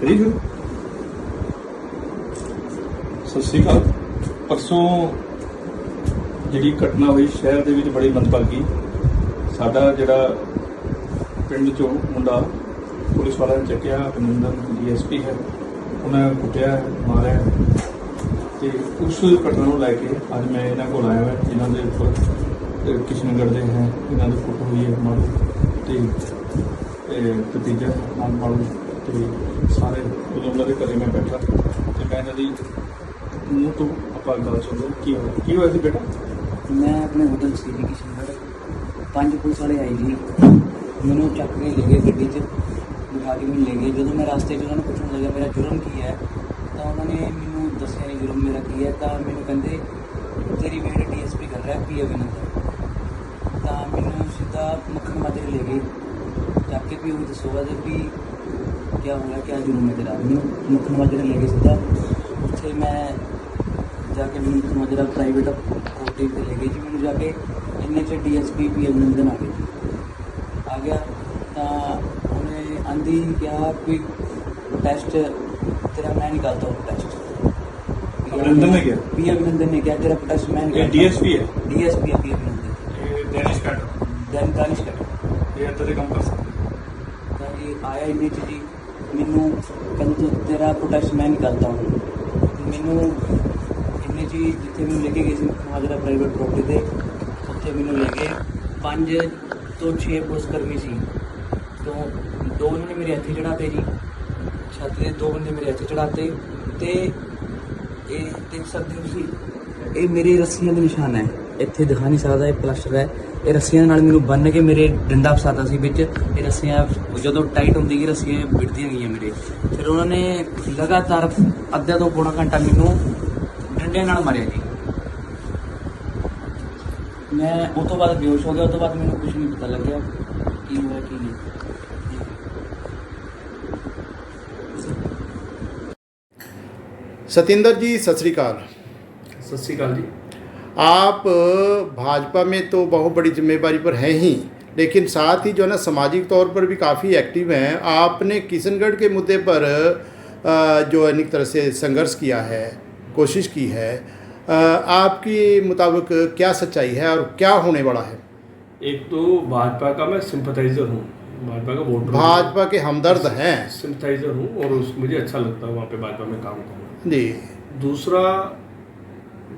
ਕਰੀ ਸ਼ੁਰੂ। ਸਤਿ ਸ਼੍ਰੀ ਅਕਾਲ। ਪਰਸੋਂ ਜਿਹੜੀ ਘਟਨਾ ਹੋਈ ਸ਼ਹਿਰ ਦੇ ਵਿੱਚ ਬੜੀ ਮੰਦਭਾਗੀ। ਸਾਡਾ ਜਿਹੜਾ ਪਿੰਡ 'ਚੋਂ ਮੁੰਡਾ ਪੁਲਿਸ ਵਾਲਿਆਂ ਨੇ ਚੱਕਿਆ, ਅਭਿਨੰਦਨ DSP ਹੈ, ਉਹਨਾਂ ਕੁੱਟਿਆ ਮਾਰਿਆ। ਤੇ ਉਸ ਘਟਨਾ ਨੂੰ ਲੈ ਕੇ ਅੱਜ ਮੈਂ ਇਹਨਾਂ ਕੋਲ ਆਇਆ ਹਾਂ, ਜਿਨ੍ਹਾਂ ਦੇ ਉੱਪਰ ਕਿਸ਼ਨਗੜ੍ਹ ਦੇ ਹੈ, ਇਹਨਾਂ ਦੀ ਕੁੱਟ ਹੋਈ ਹੈ ਮਾਰੂ ਤੇ ਭਤੀਜਾ ਨਾਲ ਮਾਰੂ ਤੇ ਸਾਰੇ ਉਦੋਂ ਉਹਨਾਂ ਦੇ ਘਰੇ ਮੈਂ ਬੈਠਾ ਤੇ ਮੈਂ ਇਹਨਾਂ ਦੀ ਮੂੰਹ ਤੋਂ ਆਪਾਂ ਗੱਲ ਸੁਣਦੇ ਕੀ ਹੋਇਆ ਸੀ ਬੇਟਾ। मैं अपने होटल सी जी किशनगढ़ 5 पुलिस वाले आए जी, मैंने चक के ले गए गड्डी च बिठा के मैंने ले गए। जो मैं रास्ते उन्होंने पूछने लगा मेरा जुर्म की है, तो उन्होंने मैंने दसिया नहीं जुर्म मेरा की है। तो मैंने कहते तेरी वेट DSP कर रहा है पी अभिनंदन। तो मैंने सीधा मक्खन माजरे ले गए चक के, भी वो दसोगा तो भी क्या होया, क्या जुर्म है तेरा। मैंने मक्खन माजरे ले गए सीधा उत्थे, मैं जाके मैंने मक्खन माजरा प्राइवेट कोटी पे ले गई जी। मैंने जाके इन्ने च DSP पी अभिनंदन आ गया। तो उन्हें आंधी क्या कोई प्रोटेस्ट तेरा मैं निकालता हूँ प्रोटेस्ट। अभिनंदन ने क्या? पी अभिनंदन ने क्या तेरा प्रोटेस्ट मैं ये DSP है? DSP है पी अभिनंदन। ये डेनिश कैटर दानिश कर ये इतना काम कर सकते। तो ये आया इन्ने च जी, मैनू कहते तेरा प्रोटेस्ट मैं निकालता हूँ। मैनू इन्ने जी जिथे मैंने लेके गए थे माजरा प्राइवेट प्रॉपर्टी से, उत्थे मैंने ले गए 5 तो 6 पुलिसकर्मी सी। तो 2 उन्होंने मेरे हथे चढ़ाते जी, छत के 2 बंदे मेरे हथे चढ़ाते। तो ये देख सकते हो तुसीं, ये मेरे रस्सियां के निशान है, इत्थे दिखा नहीं सकता, ये प्लास्टर है। ये रस्सियां नाल मैनू बन के मेरे डंडा फसाता सी विच। ये रस्सियां जो टाइट होंदी गई रस्सियां बिड़दियां गईयां मेरे। फिर उन्होंने लगातार अद्धा तो पौना घंटा मैनू डंडे नाल मारिया जी। मैं उस तो बाद बेहोश हो गया। उस तो बाद मैंने कुछ नहीं पता लग गया की हुआ की नहीं। सतिंदर जी सत श्री अकाल। सत श्री अकाल जी। आप भाजपा में तो बहुत बड़ी जिम्मेदारी पर हैं ही, लेकिन साथ ही जो है ना सामाजिक तौर पर भी काफ़ी एक्टिव हैं। आपने किशनगढ़ के मुद्दे पर जो अनेक तरह से संघर्ष किया है, कोशिश की है। आपके मुताबिक क्या सच्चाई है और क्या होने वाला है? एक तो भाजपा का मैं सिंपथाइज़र हूँ, भाजपा का वोटर, भाजपा के हमदर्द हैं। सिंपथाइज़र हूँ और मुझे अच्छा लगता है वहाँ पे भाजपा में काम करना जी। दूसरा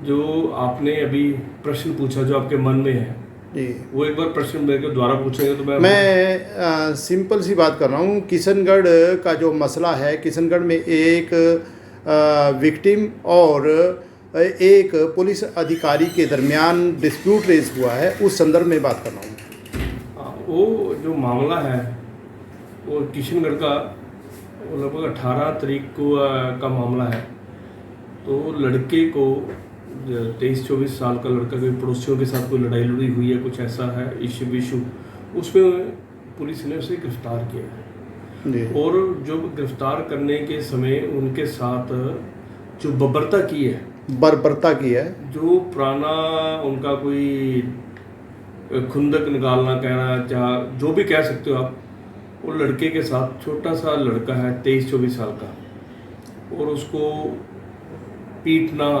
जो आपने अभी प्रश्न पूछा जो आपके मन में है जी, वो एक बार प्रश्न मेरे को द्वारा पूछेंगे तो मैं सिंपल सी बात कर रहा हूँ। किशनगढ़ का जो मसला है, किशनगढ़ में एक विक्टिम और एक पुलिस अधिकारी के दरमियान डिस्प्यूट रेज हुआ है, उस संदर्भ में बात कर रहा हूँ। वो जो मामला है वो किशनगढ़ का लगभग 18 तारीख को का मामला है। तो लड़के को 23-24 साल का लड़का कोई पड़ोसियों के साथ कोई लड़ाई लड़ी हुई है, कुछ ऐसा है इशू, उसमें पुलिस ने उसे गिरफ्तार किया जी। और जो गिरफ्तार करने के समय उनके साथ जो बर्बरता की है, जो पुराना उनका कोई खुंदक निकालना कहना चाह जो भी कह सकते हो आप, वो लड़के के साथ छोटा सा लड़का है 23-24 साल का, और उसको पीटना,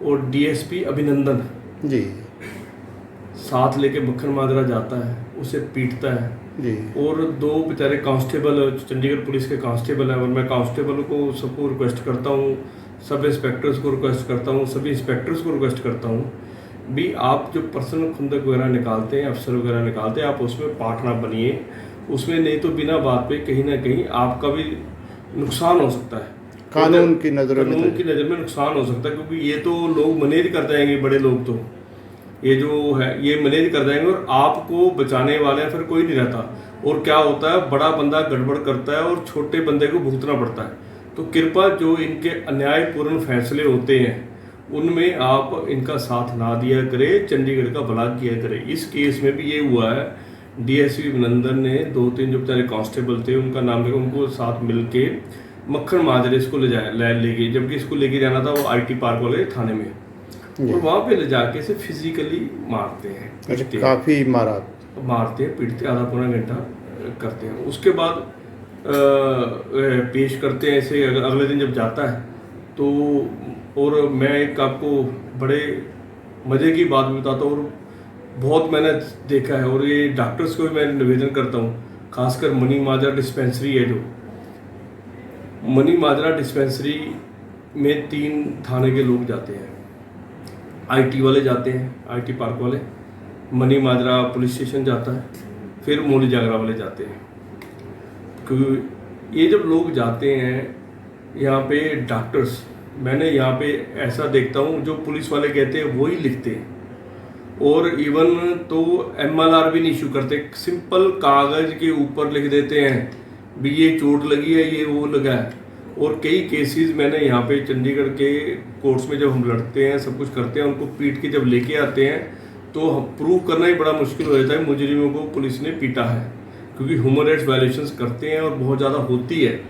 और DSP अभिनंदन जी साथ लेके मक्खन माजरा जाता है, उसे पीटता है जी। और 2 बेचारे कांस्टेबल चंडीगढ़ पुलिस के कांस्टेबल हैं, और मैं कांस्टेबल को सबको रिक्वेस्ट करता हूँ, सब इंस्पेक्टर्स को रिक्वेस्ट करता हूँ, सभी इंस्पेक्टर्स को रिक्वेस्ट करता हूँ भी आप जो पर्सनल खुंदक वगैरह निकालते हैं, अफसर वगैरह निकालते हैं, आप उसमें पार्ट ना बनिए उसमें, नहीं तो बिना बात पे कहीं ना कहीं आपका भी नुकसान हो सकता है, कानून की नज़र में नुकसान हो सकता है। क्योंकि ये तो लोग मैनेज कर जाएंगे, बड़े लोग तो ये जो है ये मैनेज कर जाएंगे और आपको बचाने वाले फिर कोई नहीं रहता। और क्या होता है, बड़ा बंदा गड़बड़ करता है और छोटे बंदे को भुगतना पड़ता है। तो कृपया जो इनके अन्यायपूर्ण फैसले होते हैं उनमें आप इनका साथ ना दिया करें, चंडीगढ़ का भला किया करें। इस केस में भी ये हुआ है, DSP अभिनंदन ने 2-3 जो बेचारे कांस्टेबल थे उनका नाम लेकर उनको साथ मिल के मक्खन माजरे इसको ले गए, जबकि इसको लेके जाना था वो IT पार्क वाले थाने में, और वहाँ पे ले जाके इसे फिजिकली मारते हैं, काफ़ी मारते हैं, पीटते, आधा पौना घंटा करते हैं। उसके बाद पेश करते हैं ऐसे अगले दिन जब जाता है तो। और मैं एक आपको बड़े मज़े की बात बताता हूँ, और बहुत मैंने देखा है, और ये डॉक्टर्स को भी मैं निवेदन करता हूँ, खासकर मनी माजरा डिस्पेंसरी है जो मनी माजरा डिस्पेंसरी में 3 थाने के लोग जाते हैं। आईटी वाले जाते हैं, आईटी पार्क वाले, मनी माजरा पुलिस स्टेशन जाता है, फिर मौली जागरा वाले जाते हैं। क्योंकि ये जब लोग जाते हैं यहाँ पे डॉक्टर्स, मैंने यहाँ पे ऐसा देखता हूँ जो पुलिस वाले कहते हैं वही लिखते हैं, और इवन तो MLR भी नहीं इशू करते, सिंपल कागज़ के ऊपर लिख देते हैं भी ये चोट लगी है, ये वो लगा है। और कई केसेस मैंने यहाँ पे चंडीगढ़ के कोर्ट्स में जब हम लड़ते हैं, सब कुछ करते हैं, उनको पीट के जब लेके आते हैं तो प्रूव करना ही बड़ा मुश्किल हो जाता है मुजरिमों को पुलिस ने पीटा है, क्योंकि ह्यूमन राइट्स वायलेशंस करते हैं और बहुत ज़्यादा होती है।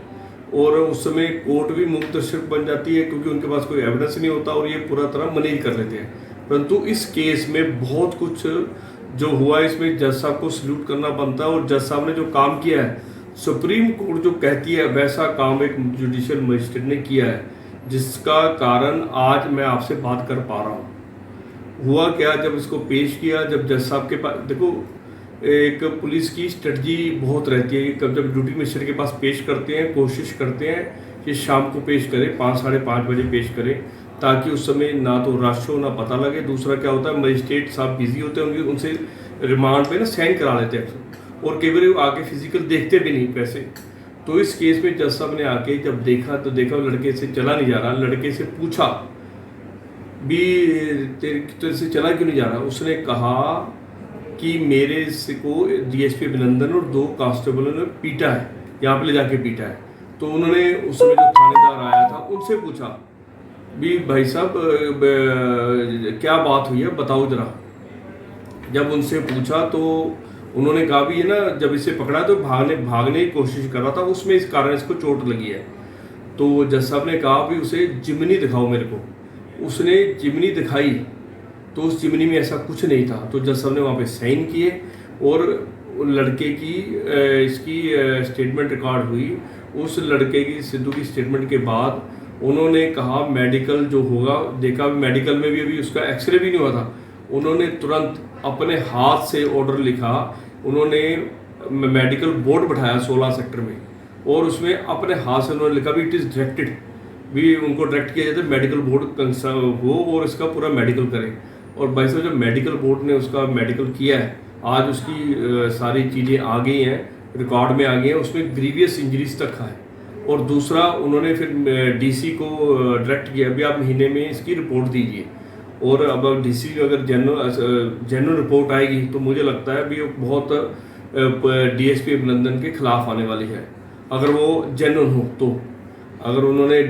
और उस समय कोर्ट भी मुक्त दर्शक बन जाती है, क्योंकि उनके पास कोई एविडेंस नहीं होता और ये पूरा तरह मैनेज कर लेते हैं। परंतु इस केस में बहुत कुछ जो हुआ है, इसमें जज साहब को सल्यूट करना बनता है, और जज साहब ने जो काम किया है, सुप्रीम कोर्ट जो कहती है वैसा काम एक जुडिशियल मजिस्ट्रेट ने किया है, जिसका कारण आज मैं आपसे बात कर पा रहा हूँ। हुआ क्या, जब इसको पेश किया, जब जज साहब के पास, देखो एक पुलिस की स्ट्रेटजी बहुत रहती है, कब जब ड्यूटी मजिस्ट्रेट के पास पेश करते हैं, कोशिश करते हैं कि शाम को पेश करें, 5 साढ़े 5 बजे पेश करें, ताकि उस समय ना तो रश हो ना पता लगे। दूसरा क्या होता है, मजिस्ट्रेट साहब बिजी होते हैं, उनसे रिमांड पे ना साइन करा लेते हैं, और कई बार आके फिजिकल देखते भी नहीं पैसे। तो इस केस में जज साहब ने आके जब देखा तो देखा लड़के से चला नहीं जा रहा, लड़के से पूछा भी तेरे से चला क्यों नहीं जा रहा। उसने कहा कि मेरे से को DSP अभिनंदन और 2 कांस्टेबलों ने पीटा है, यहाँ पे ले जाके पीटा है। तो उन्होंने उसमें जो थानेदार आया था उनसे पूछा भी भाई साहब क्या बात हुई है बताओ जरा। जब उनसे पूछा तो उन्होंने कहा भी ये ना जब इसे पकड़ा तो भागने की कोशिश कर रहा था, उसमें इस कारण इसको चोट लगी है। तो जज साहब ने कहा भी उसे जिमनी दिखाओ मेरे को। उसने जिमनी दिखाई तो उस जिमनी में ऐसा कुछ नहीं था। तो जज साहब ने वहाँ पे साइन किए और लड़के की इसकी स्टेटमेंट रिकॉर्ड हुई। उस लड़के की सिद्धू की स्टेटमेंट के बाद उन्होंने कहा मेडिकल जो होगा, देखा मेडिकल में भी अभी उसका एक्सरे भी नहीं हुआ था। उन्होंने तुरंत अपने हाथ से ऑर्डर लिखा, उन्होंने मेडिकल बोर्ड बैठाया 16 सेक्टर में, और उसमें अपने हाथ से उन्होंने लिखा भी इट इज़ डायरेक्टेड, भी उनको डायरेक्ट किया जाता है मेडिकल बोर्ड कंसर्न हो और इसका पूरा मेडिकल करे। और भाई साहब जब मेडिकल बोर्ड ने उसका मेडिकल किया है, आज उसकी सारी चीज़ें आ गई हैं, रिकॉर्ड में आ गई हैं, उसमें ग्रीवियस इंजरीज तक है। और दूसरा उन्होंने फिर DC को डायरेक्ट किया भी आप महीने में इसकी रिपोर्ट दीजिए। और अब DC अगर जेन्युइन रिपोर्ट आएगी तो मुझे लगता है भी बहुत DSP अभिनंदन के खिलाफ आने वाली है, अगर वो जेन्युइन हो तो। अगर उन्होंने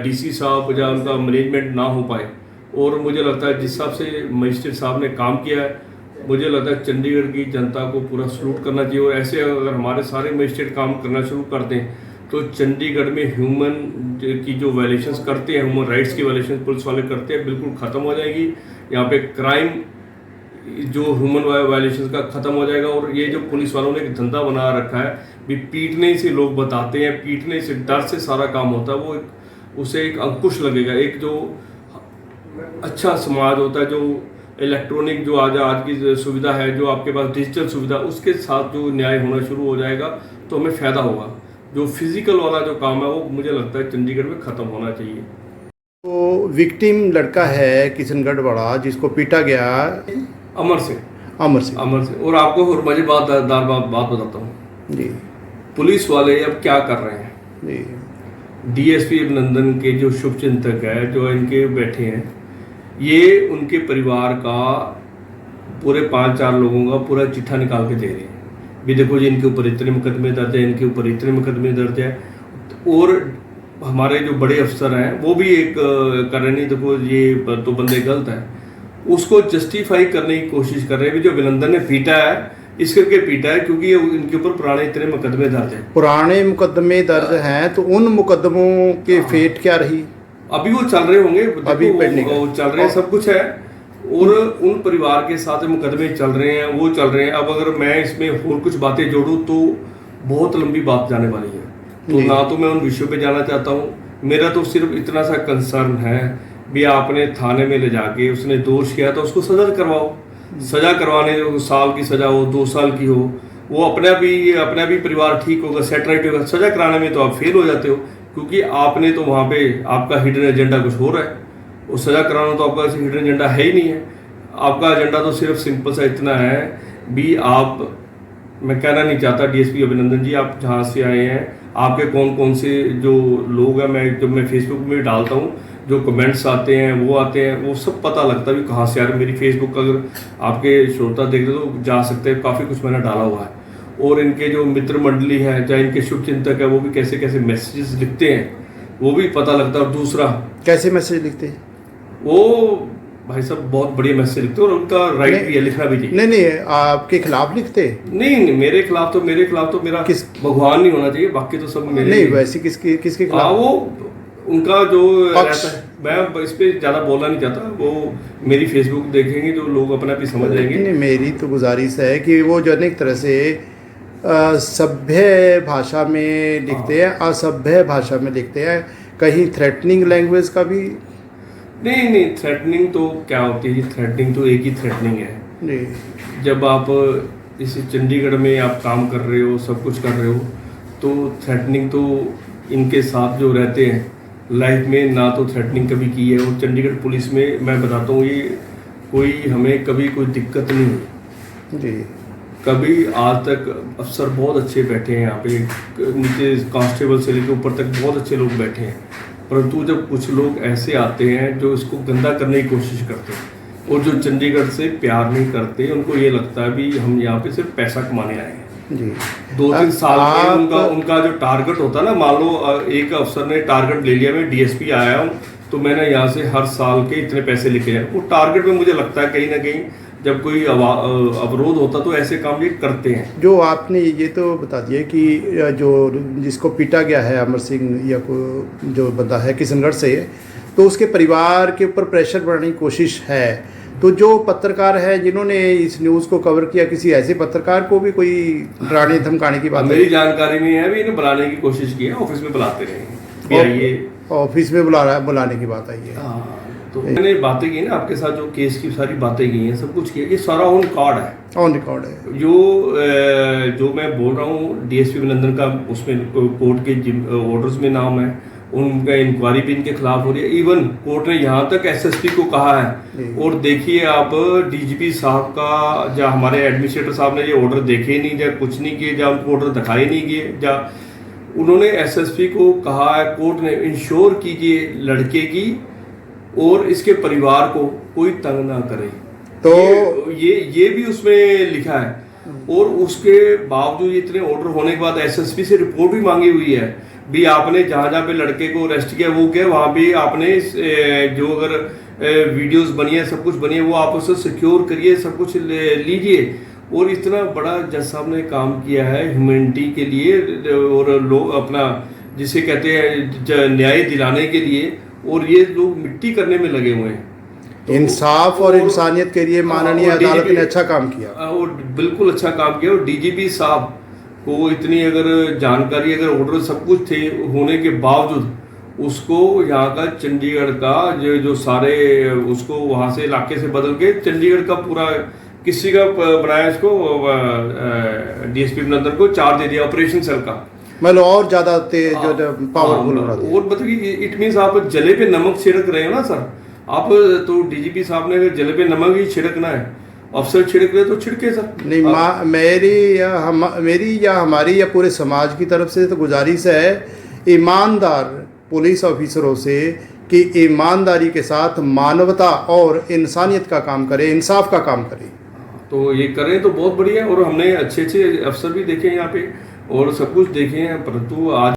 DC साहब या उनका मैनेजमेंट ना हो पाए, और मुझे लगता है जिस हिसाब से मजिस्ट्रेट साहब ने काम किया है, मुझे लगता है चंडीगढ़ की जनता को पूरा सलूट करना चाहिए। और ऐसे अगर हमारे सारे मजिस्ट्रेट काम करना शुरू कर दें तो चंडीगढ़ में ह्यूमन की जो वायलेशंस करते हैं, ह्यूमन राइट्स की वायलेशन पुलिस वाले करते हैं, बिल्कुल ख़त्म हो जाएगी। यहाँ पे क्राइम जो ह्यूमन वायलेशंस का ख़त्म हो जाएगा। और ये जो पुलिस वालों ने एक धंधा बना रखा है भी पीटने से लोग बताते हैं, पीटने से डर से सारा काम होता है, वो उसे एक अंकुश लगेगा। एक जो अच्छा समाज होता है, जो इलेक्ट्रॉनिक जो आज की सुविधा है, जो आपके पास डिजिटल सुविधा, उसके साथ जो न्याय होना शुरू हो जाएगा तो हमें फ़ायदा होगा। जो फिजिकल वाला जो काम है वो मुझे लगता है चंडीगढ़ में ख़त्म होना चाहिए। तो विक्टिम लड़का है किशनगढ़ वाला जिसको पीटा गया, अमर से। और आपको और मज़ेदार बात बताता हूँ जी। पुलिस वाले अब क्या कर रहे हैं जी। DSP अभिनंदन के जो शुभचिंतक है, जो इनके बैठे हैं, ये उनके परिवार का पूरे 5-4 लोगों का पूरा चिट्ठा निकाल के दे रहे हैं भी देखो जी इनके ऊपर इतने मुकदमे दर्ज है, इनके ऊपर इतने मुकदमे दर्ज है। और हमारे जो बड़े अफसर हैं वो भी एक कर रहे नहीं, देखो ये तो बंदे गलत है, उसको जस्टिफाई करने की कोशिश कर रहे हैं भी जो अभिनंदन ने पीटा है इस करके पीटा है क्योंकि ये इनके ऊपर पुराने इतने मुकदमे दर्ज हैं। पुराने मुकदमे दर्ज हैं तो उन मुकदमों के फेट क्या रही? अभी वो चल रहे होंगे, अभी वो चल रहे हैं, सब कुछ है। और उन परिवार के साथ मुकदमे चल रहे हैं, वो चल रहे हैं। अब अगर मैं इसमें और कुछ बातें जोड़ूं तो बहुत लंबी बात जाने वाली है। तो जी। ना तो मैं उन विषयों पे जाना चाहता हूँ, मेरा तो सिर्फ इतना सा कंसर्न है भी आपने थाने में ले जाके उसने दोष किया तो उसको सजा करवाओ। सजा करवाने जो साल की सजा हो 2 साल की हो, वो अपना भी परिवार ठीक होगा, सेट राइट होगा। सजा कराने में तो आप फेल हो जाते हो, क्योंकि आपने तो वहाँ पे आपका हिडन एजेंडा कुछ हो रहा है। वो सजा कराना तो आपका हिडन एजेंडा है ही नहीं है। आपका एजेंडा तो सिर्फ सिंपल सा इतना है भी आप, मैं कहना नहीं चाहता डीएसपी अभिनंदन जी आप जहाँ से आए हैं, आपके कौन कौन से जो लोग हैं, मैं फेसबुक में भी डालता हूँ, जो कमेंट्स आते हैं वो सब पता लगता है भी कहाँ से आ रहे। मेरी फेसबुक अगर आपके श्रोता देख रहे तो जा सकते हैं, काफ़ी कुछ मैंने डाला हुआ है। और इनके जो मित्र मंडली है, चाहे इनके शुभ चिंतक है, वो भी कैसे कैसे मैसेजेस लिखते हैं वो भी पता लगता है। और दूसरा, कैसे मैसेज लिखते हैं? वो भाई साहब बहुत बढ़िया मैसेज लिखते हैं और उनका राइट भी है, लिखना भी चाहिए। नहीं, आपके खिलाफ लिखते? नहीं, मेरे खिलाफ तो मेरा किस भगवान नहीं होना चाहिए, बाकी तो सब मेरे। नहीं, वैसे किसके खिलाफ? वो उनका जो पक्ष। रहता है, मैं इस पे ज़्यादा बोलना नहीं चाहता। वो मेरी फेसबुक देखेंगे जो लोग अपना भी समझ जाएंगे। नहीं, मेरी तो गुजारिश है कि वो जो एक तरह से सभ्य भाषा में लिखते हैं, असभ्य भाषा में लिखते हैं, कहीं थ्रेटनिंग लैंग्वेज का भी। नहीं, थ्रेटनिंग तो क्या होती है? थ्रेटनिंग तो एक ही थ्रेटनिंग है। जी। जब आप इस चंडीगढ़ में आप काम कर रहे हो, सब कुछ कर रहे हो, तो थ्रेटनिंग तो इनके साथ जो रहते हैं लाइफ में, ना तो थ्रेटनिंग कभी की है। और चंडीगढ़ पुलिस में मैं बताता हूँ, ये कोई हमें कभी कोई दिक्कत नहीं हुई जी। कभी आज तक। अफसर बहुत अच्छे बैठे हैं यहाँ पे, नीचे कांस्टेबल से लेकर ऊपर तक बहुत अच्छे लोग बैठे हैं। परंतु जब कुछ लोग ऐसे आते हैं जो इसको गंदा करने की कोशिश करते हैं और जो चंडीगढ़ से प्यार नहीं करते, उनको ये लगता है भी हम यहाँ पे सिर्फ पैसा कमाने आए हैं। जी। 2-3 साल में आप- उनका जो टारगेट होता है ना, मान लो एक अफसर ने टारगेट ले लिया, मैं डीएसपी आया हूँ तो मैंने यहाँ से हर साल के इतने पैसे लेके जाए। वो टारगेट में मुझे लगता है कहीं ना कहीं जब कोई अवरोध होता तो ऐसे काम ये करते हैं। जो आपने ये तो बता दिया कि जो जिसको पीटा गया है अमर सिंह या जो बंदा है किशनगढ़ से, तो उसके परिवार के ऊपर प्रेशर बढ़ाने की कोशिश है। तो जो पत्रकार है जिन्होंने इस न्यूज़ को कवर किया, किसी ऐसे पत्रकार को भी कोई डराने धमकाने की बात? मेरी जानकारी में है भी, इन्हें बुलाने की कोशिश की है, ऑफिस में बुलाते रहे, ऑफिस में बुलाने की बात आई है। तो मैंने बातें की ना आपके साथ, जो केस की सारी बातें की हैं, सब कुछ किया, ये सारा ऑन रिकॉर्ड है। ऑन रिकॉर्ड है। जो मैं बोल रहा हूँ डीएसपी अभिनंदन का, उसमें कोर्ट के ऑर्डर्स में नाम है, उनका इंक्वायरी भी इनके खिलाफ हो रही है। इवन कोर्ट ने यहाँ तक एसएसपी को कहा है। और देखिए आप, डीजीपी साहब का, या हमारे एडमिनिस्ट्रेटर साहब ने ये ऑर्डर देखे नहीं, या कुछ नहीं किए, या उनको ऑर्डर दिखाए नहीं किए, या उन्होंने एसएसपी को कहा है, कोर्ट ने इंश्योर कीजिए लड़के की और इसके परिवार को कोई तंग ना करे। तो ये भी उसमें लिखा है। और उसके बावजूद इतने ऑर्डर होने के बाद एसएसपी से रिपोर्ट भी मांगी हुई है भी आपने जहाँ जहाँ पे लड़के को अरेस्ट किया वो क्या, वहाँ भी आपने जो अगर वीडियोस बनी है, सब कुछ बनी है, वो आप उसे सिक्योर करिए, सब कुछ लीजिए। और इतना बड़ा जज साहब ने काम किया है ह्यूमैनिटी के लिए, और लोग अपना जिसे कहते हैं न्याय दिलाने के लिए, और ये लोग मिट्टी करने में लगे हुए हैं। तो इंसाफ और इंसानियत के लिए माननीय अदालत ने अच्छा काम किया, और बिल्कुल अच्छा काम किया। और डीजीपी साहब को इतनी अगर जानकारी, अगर ऑर्डर सब कुछ थे होने के बावजूद, उसको यहाँ का चंडीगढ़ का जो सारे उसको वहाँ से इलाके से बदल के चंडीगढ़ का पूरा किसी का बनाया, इसको डीएसपी अभिनंदन को चार्ज दे दिया ऑपरेशन सेल का, मतलब और ज्यादा तेज पावरफुल बना दिया। और मतलब इट मीन्स आप जले पे नमक छिड़क रहे हो ना सर। आप तो डीजीपी साहब ने अगर जले पे नमक ही छिड़कना है, अफसर छिड़क रहे तो छिड़के सर। नहीं, मेरी या हमारी या पूरे समाज की तरफ से तो गुजारिश है ईमानदार पुलिस ऑफिसरों से कि ईमानदारी के साथ मानवता और इंसानियत का काम करें, इंसाफ का काम करें। तो ये करें तो बहुत बढ़िया है। और हमने अच्छे अच्छे अफसर भी देखे हैं यहाँ पे और सब कुछ देखे हैं, परंतु आज